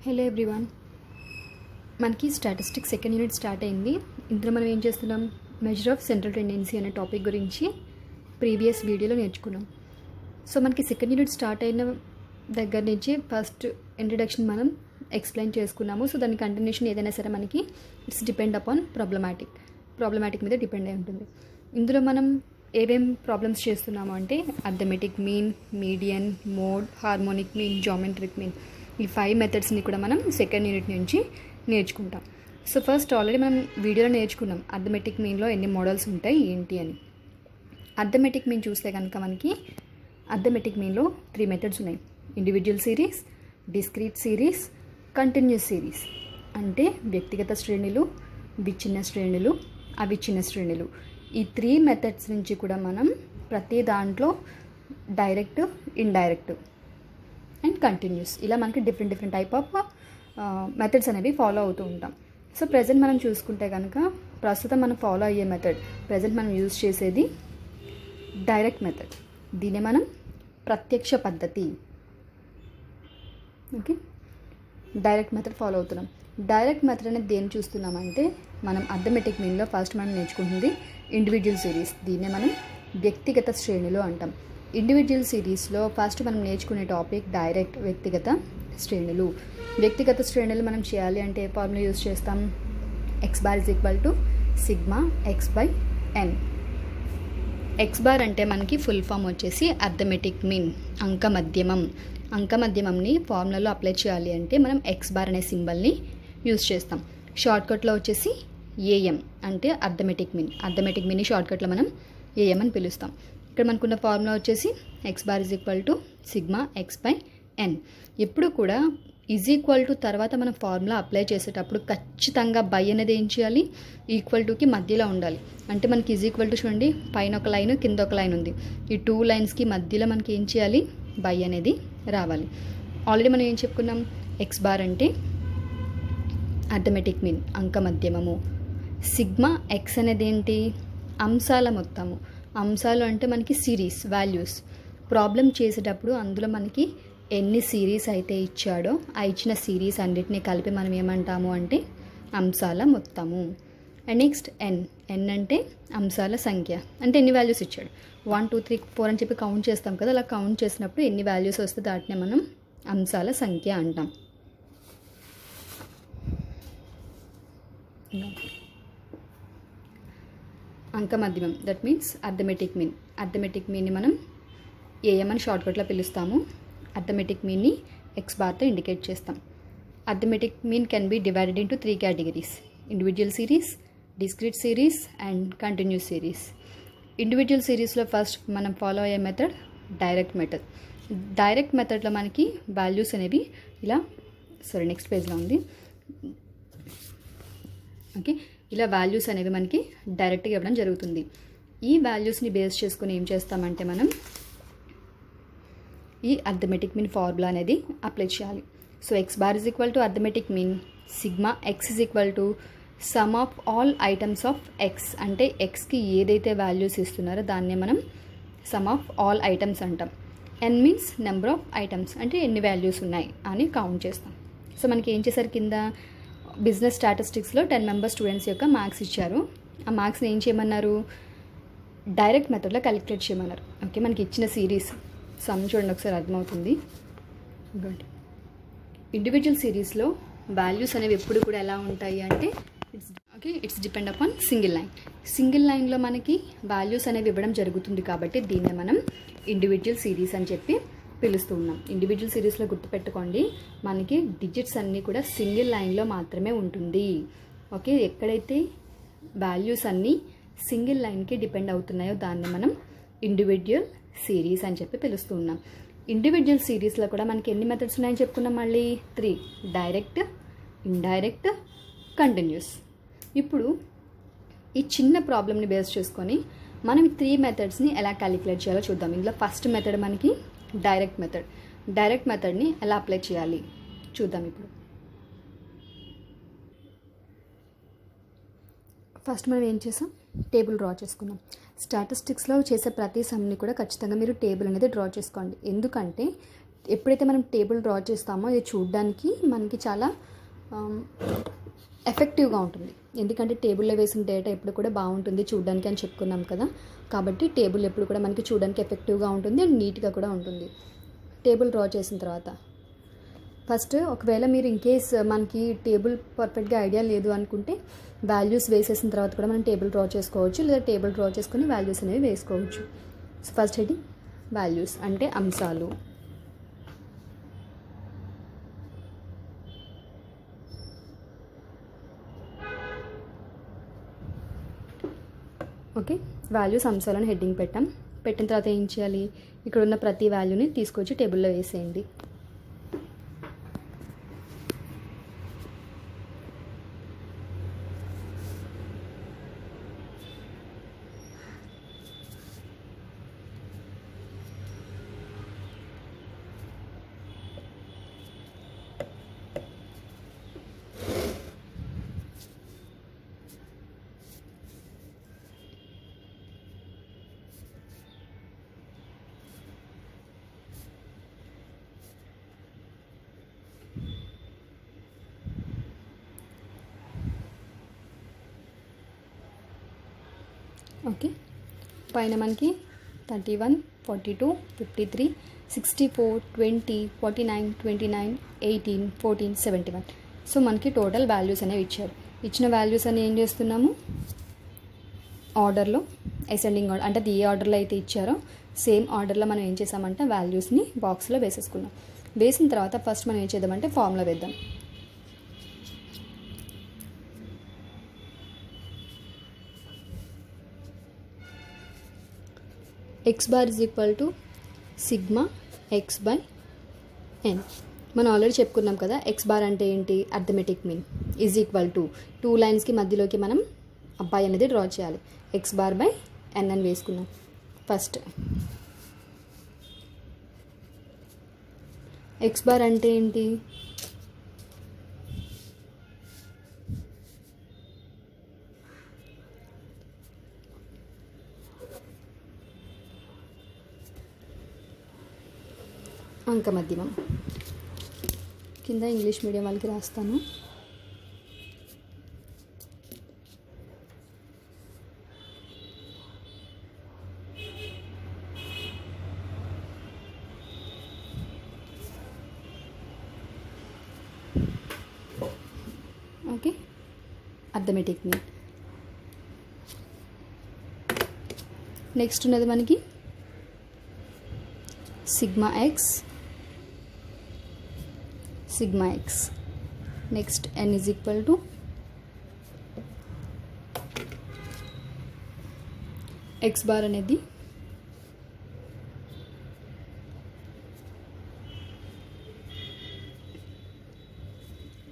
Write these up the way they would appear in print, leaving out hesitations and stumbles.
Hello everyone, మనకి statistics second unit start అయింది. ఇందులో మనం ఏం చేస్తున్నాం, మెజర్ ఆఫ్ సెంట్రల్ టెండెన్సీ అనే టాపిక్ గురించి ప్రీవియస్ వీడియోలో నేర్చుకున్నాం. సో మనకి సెకండ్ యూనిట్ స్టార్ట్ అయిన దగ్గర నుంచి ఫస్ట్ ఇంట్రడక్షన్ మనం ఎక్స్ప్లెయిన్ చేసుకున్నాము. సో దాని కంటిన్యూషన్ ఏదైనా సరే మనకి ఇట్స్ డిపెండ్ అపాన్ ప్రాబ్లమాటిక్ మీద డిపెండ్ అయి ఉంటుంది. ఇందులో మనం ఏమేం ప్రాబ్లమ్స్ చేస్తున్నాము అంటే arithmetic mean, median, mode, harmonic mean, geometric mean, ఈ 5 మెథడ్స్ని కూడా మనం సెకండ్ యూనిట్ నుంచి నేర్చుకుంటాం. సో ఫస్ట్ ఆల్రెడీ మనం వీడియోలో నేర్చుకున్నాం అర్థమెటిక్ మీన్లో ఎన్ని మోడల్స్ ఉంటాయి ఏంటి అని. అర్థమెటిక్ మీన్ చూస్తే కనుక మనకి అర్థమెటిక్ మీన్లో 3 మెథడ్స్ ఉన్నాయి. Individual series, discrete series, continuous series. అంటే వ్యక్తిగత శ్రేణులు, విచ్ఛిన్న శ్రేణులు, అవిచ్ఛిన్న శ్రేణులు. ఈ 3 మెథడ్స్ నుంచి కూడా మనం ప్రతి దాంట్లో డైరెక్ట్, ఇండైరెక్ట్ అండ్ కంటిన్యూస్ ఇలా మనకి డిఫరెంట్ టైప్ ఆఫ్ మెథడ్స్ అనేవి ఫాలో అవుతూ ఉంటాం. సో ప్రజెంట్ మనం చూసుకుంటే కనుక ప్రస్తుతం మనం ఫాలో అయ్యే మెథడ్, ప్రజెంట్ మనం యూజ్ చేసేది డైరెక్ట్ మెథడ్. దీన్ని మనం ప్రత్యక్ష పద్ధతి, ఓకే, డైరెక్ట్ మెథడ్ ఫాలో అవుతున్నాం. డైరెక్ట్ మెథడ్ అనేది దేన్ని చూస్తున్నామంటే మనం అర్థమెటిక్ మీన్లో ఫస్ట్ మనం నేర్చుకుంటుంది ఇండివిజువల్ సిరీస్. దీన్నే మనం వ్యక్తిగత శ్రేణులు అంటాం. ఇండివిజువల్ సిరీస్లో ఫస్ట్ మనం నేర్చుకునే టాపిక్ డైరెక్ట్, వ్యక్తిగత శ్రేణులు. వ్యక్తిగత శ్రేణులు మనం చేయాలి అంటే ఏ ఫార్ములా యూజ్ చేస్తాం, x bar is equal to sigma x by n. x bar అంటే మనకి ఫుల్ ఫామ్ వచ్చేసి అర్థమెటిక్ మీన్, అంకమధ్యమంని ఫార్ములాలో అప్లై చేయాలి అంటే మనం x బార్ అనే సింబల్ని యూజ్ చేస్తాం. షార్ట్కట్లో వచ్చేసి am అంటే అర్థమెటిక్ మీన్ని షార్ట్కట్లో మనం am అని పిలుస్తాం. ఇక్కడ మనకున్న ఫార్ములా వచ్చేసి x bar is equal to sigma x by n. ఎప్పుడు కూడా ఈజ్ ఈక్వల్ టు తర్వాత మనం ఫార్ములా అప్లై చేసేటప్పుడు ఖచ్చితంగా బై అనేది ఏం చేయాలి, ఈక్వల్ టుకి మధ్యలో ఉండాలి. అంటే మనకి ఈజ్ ఈక్వల్ టు చూడండి, పైన ఒక లైన్ కింద ఒక లైన్ ఉంది. ఈ 2 లైన్స్కి మధ్యలో మనకి ఏం చేయాలి, బై అనేది రావాలి. ఆల్రెడీ మనం ఏం చెప్పుకున్నాం, x బార్ అంటే అర్థమెటిక్ మీన్, అంకమధ్యమము. సిగ్మా x అనేది ఏంటి, అంశాల మొత్తము. అంశాలు అంటే మనకి సిరీస్, వాల్యూస్. ప్రాబ్లం చేసేటప్పుడు అందులో మనకి ఎన్ని సిరీస్ అయితే ఇచ్చాడో ఆ ఇచ్చిన సిరీస్ అన్నిటిని కలిపి మనం ఏమంటాము అంటే అంశాల మొత్తము. అండ్ నెక్స్ట్ n అంటే అంశాల సంఖ్య, అంటే ఎన్ని వాల్యూస్ ఇచ్చాడు. 1 2 3 4 అని చెప్పి కౌంట్ చేస్తాం కదా, అలా కౌంట్ చేసినప్పుడు ఎన్ని వాల్యూస్ వస్తే దాటినే మనం అంశాల సంఖ్య అంటాం. అంకమధ్యమం, దట్ మీన్స్ అర్థమెటిక్ మీన్ని మనం am అని షార్ట్కట్లో పిలుస్తాము. అర్థమెటిక్ మీన్ని x బార్తో ఇండికేట్ చేస్తాం. Arithmetic mean can be divided into 3 categories: individual series, discrete series and continuous series. Individual సిరీస్లో ఫస్ట్ మనం ఫాలో అయ్యే మెథడ్ డైరెక్ట్ మెథడ్లో మనకి వాల్యూస్ అనేవి ఇలా నెక్స్ట్ పేజ్లో ఉంది, ఓకే. ఇలా వాల్యూస్ అనేవి మనకి డైరెక్ట్గా ఇవ్వడం జరుగుతుంది. ఈ వాల్యూస్ని బేస్ చేసుకుని ఏం చేస్తామంటే మనం ఈ అర్థమెటిక్ మీన్ ఫార్ములా అనేది అప్లై చేయాలి. So x bar is equal to arithmetic mean sigma x is equal to some of all items of x. అంటే xకి ఏదైతే వాల్యూస్ ఇస్తున్నారో దాన్నే మనం సమ్ ఆఫ్ ఆల్ ఐటమ్స్ అంటాం. n means number of items, అంటే ఎన్ని వాల్యూస్ ఉన్నాయి అని కౌంట్ చేస్తాం. సో మనకి ఏం చేశారు, కింద బిజినెస్ స్టాటిస్టిక్స్లో 10 మెంబర్ స్టూడెంట్స్ యొక్క మార్క్స్ ఇచ్చారు. ఆ మార్క్స్ని ఏం చేయమన్నారు, డైరెక్ట్ మెథడ్లో క్యాలిక్యులేట్ చేయమన్నారు. ఓకే, మనకి ఇచ్చిన సిరీస్ సమ్ చూడండి ఒకసారి అర్థమవుతుంది. ఇండివిజువల్ సిరీస్లో వాల్యూస్ అనేవి ఎప్పుడు కూడా ఎలా ఉంటాయి అంటే ఇట్స్ డిపెండ్ అపాన్ సింగిల్ లైన్లో మనకి వాల్యూస్ అనేవి ఇవ్వడం జరుగుతుంది. కాబట్టి దీన్నే మనం ఇండివిజువల్ సిరీస్ అని చెప్పి పిలుస్తూ ఉన్నాం. ఇండివిజువల్ సిరీస్లో గుర్తుపెట్టుకోండి, మనకి డిజిట్స్ అన్నీ కూడా సింగిల్ లైన్లో మాత్రమే ఉంటుంది. ఓకే, ఎక్కడైతే వాల్యూస్ అన్నీ సింగిల్ లైన్కి డిపెండ్ అవుతున్నాయో దాన్ని మనం ఇండివిజువల్ సిరీస్ అని చెప్పి పిలుస్తూ ఉన్నాం. ఇండివిజువల్ సిరీస్లో కూడా మనకి ఎన్ని మెథడ్స్ ఉన్నాయని చెప్పుకున్నాం, మళ్ళీ 3: డైరెక్ట్, ఇండైరెక్ట్, కంటిన్యూస్. ఇప్పుడు ఈ చిన్న ప్రాబ్లమ్ని బేస్ చేసుకొని మనం 3 మెథడ్స్ని ఎలా క్యాలిక్యులేట్ చేయాలో చూద్దాం. ఇందులో ఫస్ట్ మెథడ్ మనకి డైరెక్ట్ మెథడ్ని ఎలా అప్లై చేయాలి చూద్దాం. ఇప్పుడు ఫస్ట్ మనం ఏం చేసాం, టేబుల్ డ్రా చేసుకున్నాం. స్టాటిస్టిక్స్లో చేసే ప్రతి సమ్ని కూడా ఖచ్చితంగా మీరు టేబుల్ అనేది డ్రా చేసుకోండి. ఎందుకంటే ఎప్పుడైతే మనం టేబుల్ డ్రా చేస్తామో ఇది చూడడానికి మనకి చాలా ఎఫెక్టివ్గా ఉంటుంది. ఎందుకంటే టేబుల్లో వేసిన డేటా ఎప్పుడు కూడా బాగుంటుంది చూడడానికి అని చెప్పుకున్నాం కదా. కాబట్టి టేబుల్ ఎప్పుడు కూడా మనకి చూడడానికి ఎఫెక్టివ్గా ఉంటుంది అండ్ నీట్గా కూడా ఉంటుంది. టేబుల్ డ్రా చేసిన తర్వాత ఫస్ట్ ఒకవేళ మీరు ఇన్ కేస్ మనకి టేబుల్ పర్ఫెక్ట్గా ఐడియా లేదు అనుకుంటే వాల్యూస్ వేసేసిన తర్వాత కూడా మనం టేబుల్ డ్రా చేసుకోవచ్చు, లేదా టేబుల్ డ్రా చేసుకొని వాల్యూస్ అనేవి వేసుకోవచ్చు. సో ఫస్ట్ హెడింగ్ వాల్యూస్ అంటే అంశాలు. ఓకే, వాల్యూస్ అంశాలను హెడ్డింగ్ పెట్టిన తర్వాత ఏం చేయాలి, ఇక్కడ ఉన్న ప్రతి వాల్యూని తీసుకొచ్చి టేబుల్లో వేసేయండి. ఓకే, పైన మనకి 31, 42, 53, 64, 20, 49, 29, 18, 14, 71. సో మనకి టోటల్ వాల్యూస్ అనేవి ఇచ్చారు. ఇచ్చిన వాల్యూస్ అని ఏం చేస్తున్నాము, ఆర్డర్లో అసెండింగ్ ఆర్డర్ అంటే అది ఏ ఆర్డర్లో అయితే ఇచ్చారో సేమ్ ఆర్డర్లో మనం ఏం చేసామంటే వాల్యూస్ని బాక్స్లో వేసేసుకున్నాం. వేసిన తర్వాత ఫస్ట్ మనం ఏం చేద్దామంటే ఫార్ములా వేద్దాం. x bar is equal to sigma x by n. మనం ఆల్రెడీ చెప్పుకున్నాం కదా, x బార్ అంటే ఏంటి, arithmetic mean is equal to 2 లైన్స్కి మధ్యలోకి మనం అబ్బాయి అనేది డ్రా చేయాలి. x బార్ బై n అని వేసుకున్నాం. ఫస్ట్ x బార్ అంటే ఏంటి, అంక మధ్యమం. కింద ఇంగ్లీష్ మీడియం వాళ్ళకి రాస్తాను. Okay, arithmetic mean. నెక్స్ట్ ఉన్నది మనకి sigma x. Next n is equal to x bar అనేది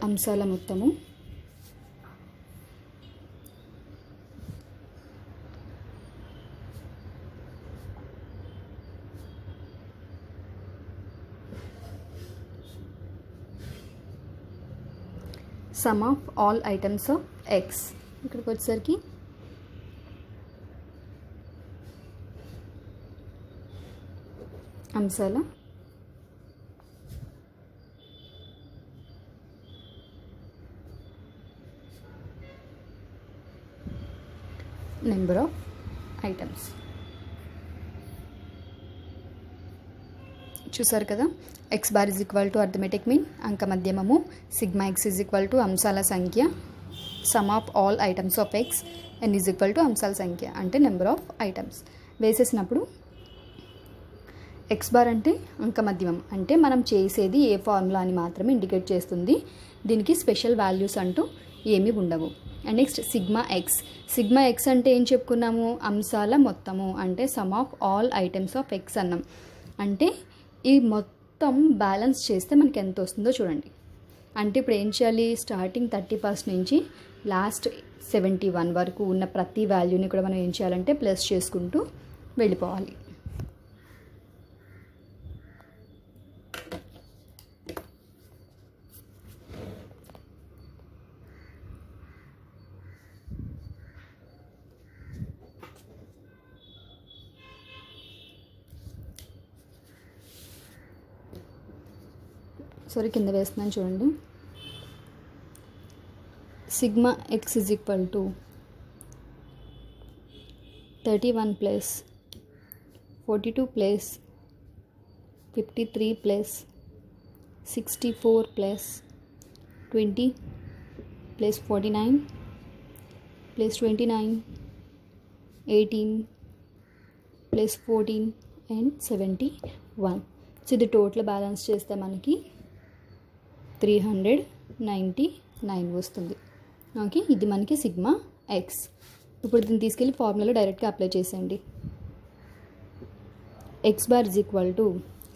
అంశాల మొత్తము sum of all items of X. ఇక్కడికి వచ్చేసరికి అంశాల నెంబర్ ఆఫ్ ఐటమ్స్. చూసారు కదా, X bar is equal to arithmetic mean అంక మధ్యమము, sigma X is equal to అంశాల సంఖ్య, sum of all items of X, N is equal to అంశాల సంఖ్య అంటే నెంబర్ ఆఫ్ ఐటమ్స్. వేసేసినప్పుడు ఎక్స్ బార్ అంటే అంక మధ్యమం అంటే మనం చేసేది ఏ ఫార్ములా అని మాత్రమే ఇండికేట్ చేస్తుంది. దీనికి స్పెషల్ వాల్యూస్ అంటూ ఏమీ ఉండవు. అండ్ నెక్స్ట్ సిగ్మా ఎక్స్ అంటే ఏం చెప్పుకున్నాము, అంశాల మొత్తము అంటే sum of all items of X అన్నాం. అంటే ఈ మొత్తం బ్యాలెన్స్ చేస్తే మనకి ఎంత వస్తుందో చూడండి. అంటే ఇప్పుడు ఏం చేయాలి, స్టార్టింగ్ 30% నుంచి లాస్ట్ 71 వరకు ఉన్న ప్రతి వాల్యూని కూడా మనం ఏం చేయాలంటే ప్లస్ చేసుకుంటూ వెళ్ళిపోవాలి. సారీ కింద వేస్తున్నాను చూడండి. Sigma X is equal to 31 plus 42 plus 53 plus 64 plus 20 plus 49 plus 29 18 plus 14 and 71. So ఇది టోటల్ బ్యాలెన్స్ చేస్తే మనకి 399 వస్తుంది. ఓకే, ఇది మనకి సిగ్మా ఎక్స్. ఇప్పుడు దీన్ని తీసుకెళ్ళి ఫార్ములాలో డైరెక్ట్గా అప్లై చేసేయండి. X bar is equal to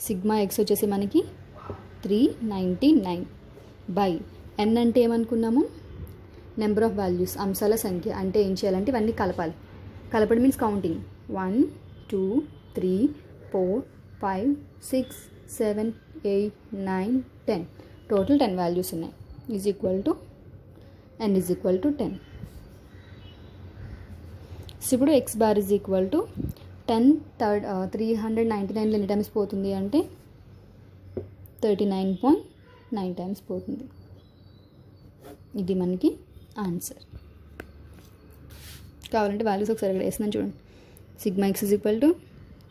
sigma X వచ్చేసి మనకి 399 బై ఎన్ అంటే ఏమనుకున్నాము, నెంబర్ ఆఫ్ వాల్యూస్, అంశాల సంఖ్య. అంటే ఏం చేయాలంటే ఇవన్నీ కలపాలి. కలపడం మీన్స్ కౌంటింగ్ 1 2 3 4 5 6 7 8 9 10 టోటల్ 10 వాల్యూస్ ఉన్నాయి. Is equal to n is equal to 10. So ఇప్పుడు X bar is equal to 399 ఎన్ని టైమ్స్ పోతుంది అంటే 39.9 టైమ్స్ పోతుంది. ఇది మనకి ఆన్సర్. కావాలంటే వాల్యూస్ ఒకసారి ఇక్కడ వేస్తున్నాను చూడండి. Sigma X is equal to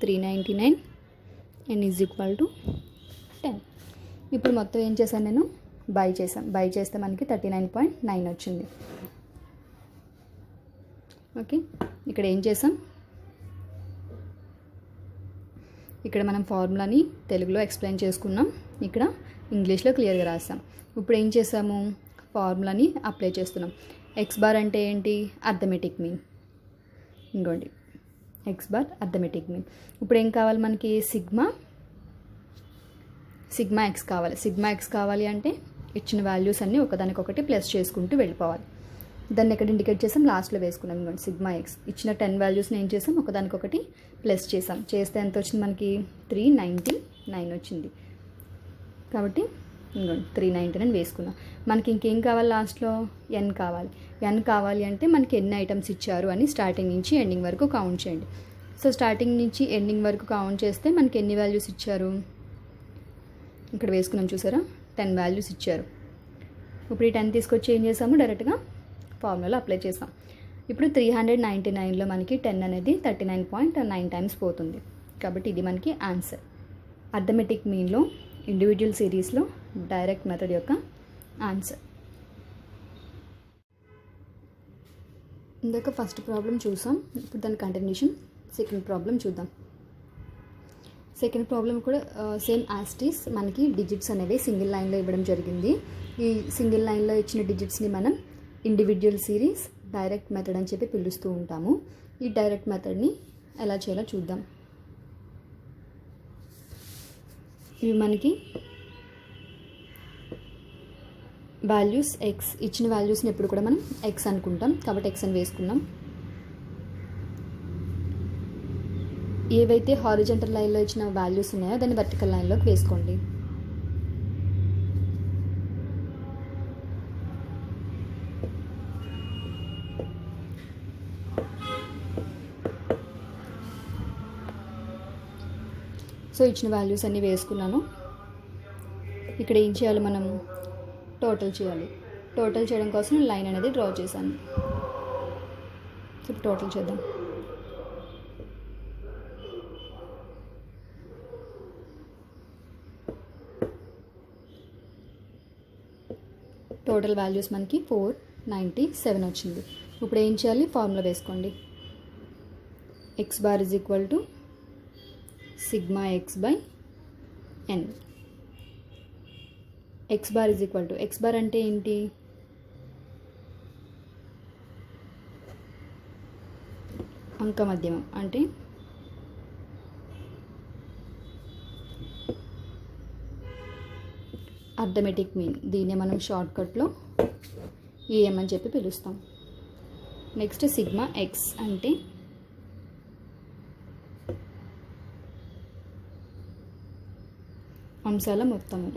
399 n is equal to 10. ఇప్పుడు మొత్తం ఏం చేశాను నేను, బై చేస్తే మనకి 39.9 వచ్చింది. ఓకే, ఇక్కడ ఏం చేసాం, ఇక్కడ మనం ఫార్ములాని తెలుగులో ఎక్స్ప్లెయిన్ చేసుకున్నాం, ఇక్కడ ఇంగ్లీష్లో క్లియర్గా రాస్తాం. ఇప్పుడు ఏం చేసాము, ఫార్ములాని అప్లై చేస్తున్నాం. ఎక్స్ బార్ అంటే ఏంటి, అర్థమెటిక్ మీన్. ఇంకోండి ఎక్స్ బార్ అర్థమెటిక్ మీన్. ఇప్పుడు ఏం కావాలి మనకి, సిగ్మా ఎక్స్ కావాలి. సిగ్మా ఎక్స్ కావాలి అంటే ఇచ్చిన వాల్యూస్ అన్నీ ఒకదానికొకటి ప్లస్ చేసుకుంటూ వెళ్ళిపోవాలి. దాన్ని ఎక్కడ ఇండికేట్ చేసాం, లాస్ట్లో వేసుకున్నాం. ఇంకోండి సిగ్మా ఎక్స్ ఇచ్చిన 10 వాల్యూస్ని ఏం చేసాం, ఒకదానికొకటి ప్లస్ చేసాం. చేస్తే ఎంత వచ్చింది మనకి, 399 వచ్చింది. కాబట్టి ఇంకోండి 399 వేసుకున్నాం. మనకి ఇంకేం కావాలి, లాస్ట్లో ఎన్ కావాలి. ఎన్ కావాలి అంటే మనకి ఎన్ని ఐటమ్స్ ఇచ్చారు అని స్టార్టింగ్ నుంచి ఎండింగ్ వరకు కౌంట్ చేయండి. సో స్టార్టింగ్ నుంచి ఎండింగ్ వరకు కౌంట్ చేస్తే మనకి ఎన్ని వాల్యూస్ ఇచ్చారు, ఇక్కడ వేసుకున్నాం చూసారా, 10 వాల్యూస్ ఇచ్చారు. ఇప్పుడు ఈ 10 తీసుకొచ్చి ఏం చేసాము, డైరెక్ట్గా ఫార్ములాలో అప్లై చేసాం. ఇప్పుడు 399లో మనకి 10 అనేది 39.9 టైమ్స్ పోతుంది. కాబట్టి ఇది మనకి ఆన్సర్. అర్థమెటిక్ మీన్లో ఇండివిజువల్ సిరీస్లో డైరెక్ట్ మెథడ్ యొక్క ఆన్సర్. ఇందాక ఫస్ట్ ప్రాబ్లం చూసాం. ఇప్పుడు దాని కంటిన్యూషన్ సెకండ్ ప్రాబ్లం చూద్దాం. సెకండ్ ప్రాబ్లం కూడా సేమ్ యాస్టీస్ మనకి డిజిట్స్ అనేవి సింగిల్ లైన్లో ఇవ్వడం జరిగింది. ఈ సింగిల్ లైన్లో ఇచ్చిన డిజిట్స్ని మనం ఇండివిజువల్ సిరీస్, డైరెక్ట్ మెథడ్ అని చెప్పి పిలుస్తూ ఉంటాము. ఈ డైరెక్ట్ మెథడ్ని ఎలా చేయాలో చూద్దాం. ఇవి మనకి వాల్యూస్ ఎక్స్, ఇచ్చిన వాల్యూస్ని ఎప్పుడు కూడా మనం ఎక్స్ అనుకుంటాం కాబట్టి ఎక్స్ అని వేసుకున్నాం. ఏవైతే హారిజంటల్ లైన్లో ఇచ్చిన వాల్యూస్ ఉన్నాయో దాన్ని వర్టికల్ లైన్లోకి వేసుకోండి. సో ఇచ్చిన వాల్యూస్ అన్నీ వేసుకున్నాను. ఇక్కడ ఏం చేయాలి, మనం టోటల్ చేయాలి. టోటల్ చేయడం కోసం లైన్ అనేది డ్రా చేశాను. ఇప్పుడు టోటల్ చేద్దాం. టోటల్ వాల్యూస్ మనకి 497 వచ్చింది. ఇప్పుడు ఏం చేయాలి, ఫార్ములా వేసుకోండి. X bar is equal to sigma X by N. X bar is equal to, x bar అంటే ఏంటి, అంక మధ్యమం. అంటే అర్థమెటిక్ మీన్, దీన్ని మనం షార్ట్కట్లో ఏఎం అని చెప్పి పిలుస్తాం. నెక్స్ట్ సిగ్మా ఎక్స్ అంటే అంశాల మొత్తము.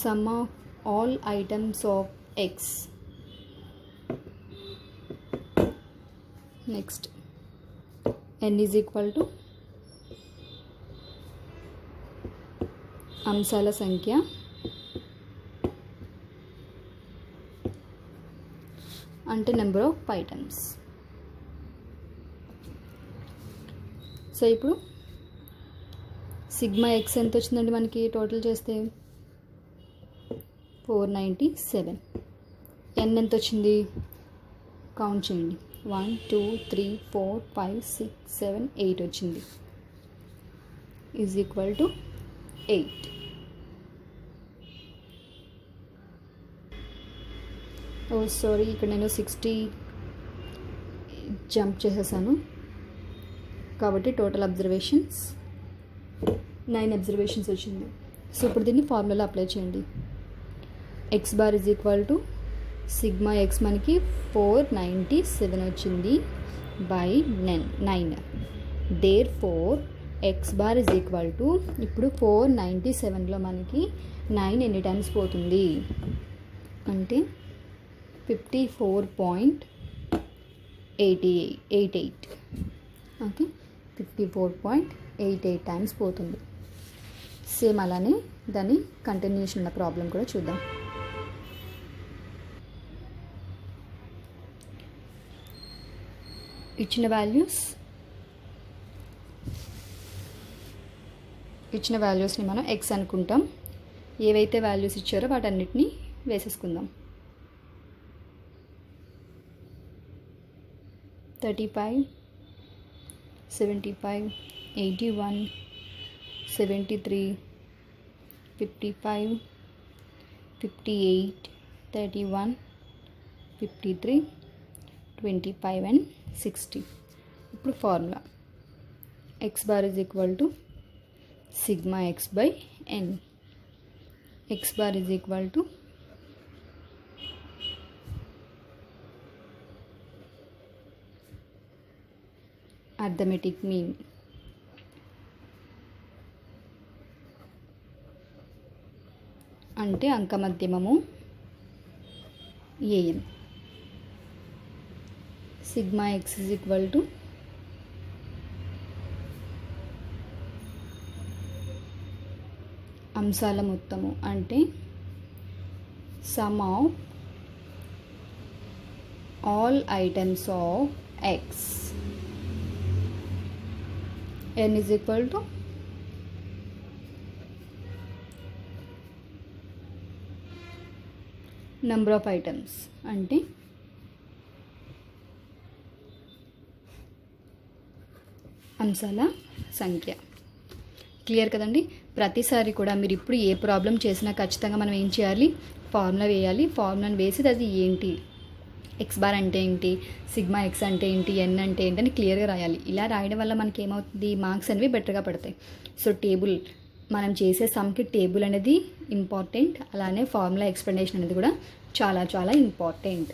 Sum of all items of X. Next n is equal to అంశాల సంఖ్య అంటే నెంబర్ ఆఫ్ ఐటమ్స్. సో ఇప్పుడు సిగ్మా ఎక్స్ ఎంత వచ్చిందండి మనకి టోటల్ చేస్తే 497. ఎన్ ఎంత వచ్చింది కౌంట్ చేయండి, 1 2 3 4 5 6 7 8 వచ్చింది, is equal to 8. Oh sorry, ఇక్కడ నేను 60 జంప్ చేసేసాను కాబట్టి టోటల్ అబ్జర్వేషన్స్ 9 అబ్జర్వేషన్స్ వచ్చింది. సో ఇప్పుడు దీన్ని ఫార్ములా అప్లై చేయండి. X bar is equal to sigma x మనకి 497 వచ్చింది by 9. Therefore x bar is equal to, ఇప్పుడు 497లో మనకి 9 ఎన్ని టైమ్స్ పోతుంది అంటే 54.88. ఓకే, 54.88 టైమ్స్ పోతుంది. సేమ్ అలానే దాని కంటిన్యూషన్ ఉన్న ప్రాబ్లం కూడా చూద్దాం. ఇచ్చిన వాల్యూస్ని మనం ఎక్స్ అనుకుంటాం. ఏవైతే వాల్యూస్ ఇచ్చారో వాటన్నిటిని వేసేసుకుందాం. 35, 75, 81, 73, 55, 58, 31, 53, 25 and 60. ఇప్పుడు formula X bar is equal to sigma X by N. X bar is equal to arithmetic mean అంటే అంకమధ్యమము ఏఎన్. Sigma X is equal to అంశాల మొత్తము అంటే sum of all items of X. n is equal to number of items అంటే అంశాల సంఖ్య. Clear కదండి. ప్రతిసారి కూడా మీరు ఇప్పుడు ఏ ప్రాబ్లం చేసినా ఖచ్చితంగా మనం ఏం చేయాలి, ఫార్ములా వేయాలి. ఫార్ములాని వేసి అది ఏంటి, ఎక్స్ బార్ అంటే ఏంటి, సిగ్మా ఎక్స్ అంటే ఏంటి, ఎన్ అంటే ఏంటి అని క్లియర్గా రాయాలి. ఇలా రాయడం వల్ల మనకి ఏమవుతుంది, మార్క్స్ అనేవి బెటర్గా పడతాయి. సో టేబుల్ మనం చేసే సమ్కి టేబుల్ అనేది ఇంపార్టెంట్, అలానే ఫార్ములా ఎక్స్ప్లెనేషన్ అనేది కూడా చాలా చాలా ఇంపార్టెంట్.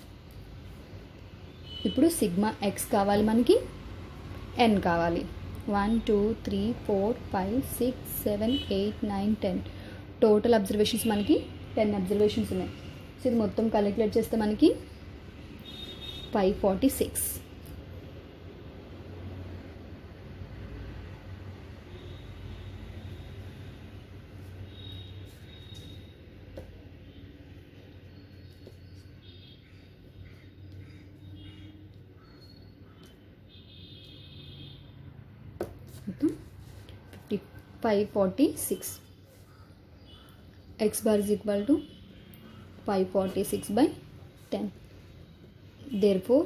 ఇప్పుడు సిగ్మా ఎక్స్ కావాలి మనకి, ఎన్ కావాలి. 1 2 3 4 5 6 7 8 9 10 టోటల్ అబ్జర్వేషన్స్ మనకి 10 అబ్జర్వేషన్స్ ఉన్నాయి. సో ఇది మొత్తం క్యాలిక్యులేట్ చేస్తే మనకి 546. మొత్తం 546. X bar is equal to 546/10. Therefore,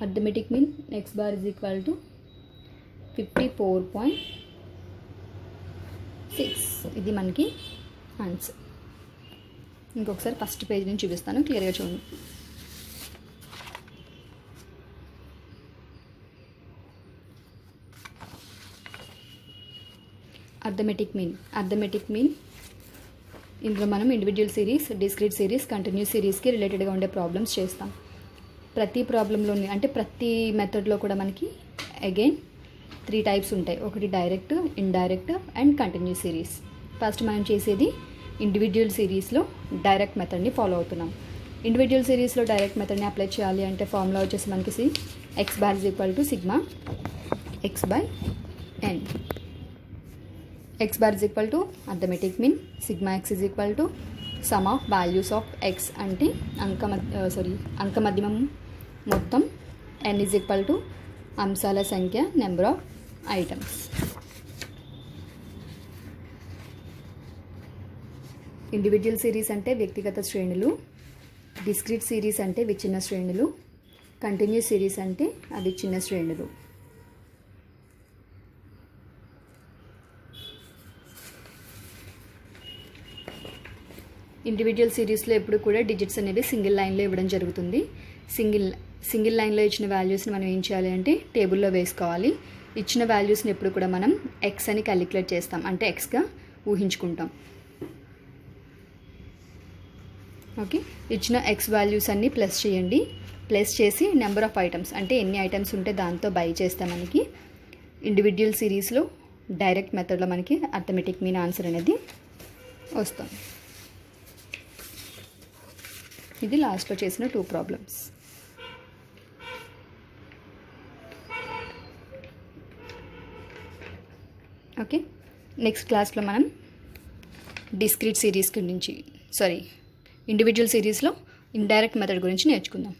arithmetic mean x bar is equal to 54.6. ఇది మనకి ఆన్సర్. ఇంకొకసారి ఫస్ట్ పేజ్ నుంచి చూపిస్తాను, క్లియర్గా చూడండి. అర్థమెటిక్ మీన్ ఇందులో మనం individual series, discrete series, continuous సిరీస్కి రిలేటెడ్గా ఉండే ప్రాబ్లమ్స్ చేస్తాం. ప్రతి ప్రాబ్లంలోని అంటే ప్రతి మెథడ్లో కూడా మనకి అగైన్ 3 టైప్స్ ఉంటాయి. ఒకటి direct, indirect and continuous series. First మనం చేసేది ఇండివిజువల్ సిరీస్లో డైరెక్ట్ మెథడ్ని ఫాలో అవుతున్నాం. ఇండివిజువల్ సిరీస్లో డైరెక్ట్ మెథడ్ని అప్లై చేయాలి అంటే ఫార్ములా వచ్చేసి మనకి x bar is equal to sigma X by n. x bar is equal to arithmetic mean, sigma x is equal to sum of values of x అంటే అంక మధ్యమం మొత్తం, n is equal to అంశాల సంఖ్య number of items. Individual series అంటే వ్యక్తిగత శ్రేణులు, discrete series అంటే విచ్ఛిన్న శ్రేణులు, కంటిన్యూస్ సిరీస్ అంటే అవిచ్ఛిన్న శ్రేణులు. ఇండివిజువల్ సిరీస్లో ఎప్పుడు కూడా డిజిట్స్ అనేవి సింగిల్ లైన్లో ఇవ్వడం జరుగుతుంది. సింగిల్ లైన్లో ఇచ్చిన వాల్యూస్ని మనం ఏం చేయాలి అంటే టేబుల్లో వేసుకోవాలి. ఇచ్చిన వాల్యూస్ని ఎప్పుడు కూడా మనం ఎక్స్ అని క్యాలిక్యులేట్ చేస్తాం, అంటే ఎక్స్గా ఊహించుకుంటాం. ఓకే, ఇచ్చిన ఎక్స్ వాల్యూస్ అన్నీ ప్లస్ చేయండి. ప్లస్ చేసి నెంబర్ ఆఫ్ ఐటమ్స్ అంటే ఎన్ని ఐటమ్స్ ఉంటే దాంతో బై చేస్తే మనకి ఇండివిజువల్ సిరీస్లో డైరెక్ట్ మెథడ్లో మనకి అర్థమెటిక్ మీన్ ఆన్సర్ అనేది వస్తుంది. ఇది లాస్ట్లో చేసిన 2 ప్రాబ్లమ్స్. ఓకే, నెక్స్ట్ క్లాస్లో మనం డిస్క్రీట్ సిరీస్ గురించి ఇండివిజువల్ సిరీస్లో ఇండైరెక్ట్ మెథడ్ గురించి నేర్చుకుందాం.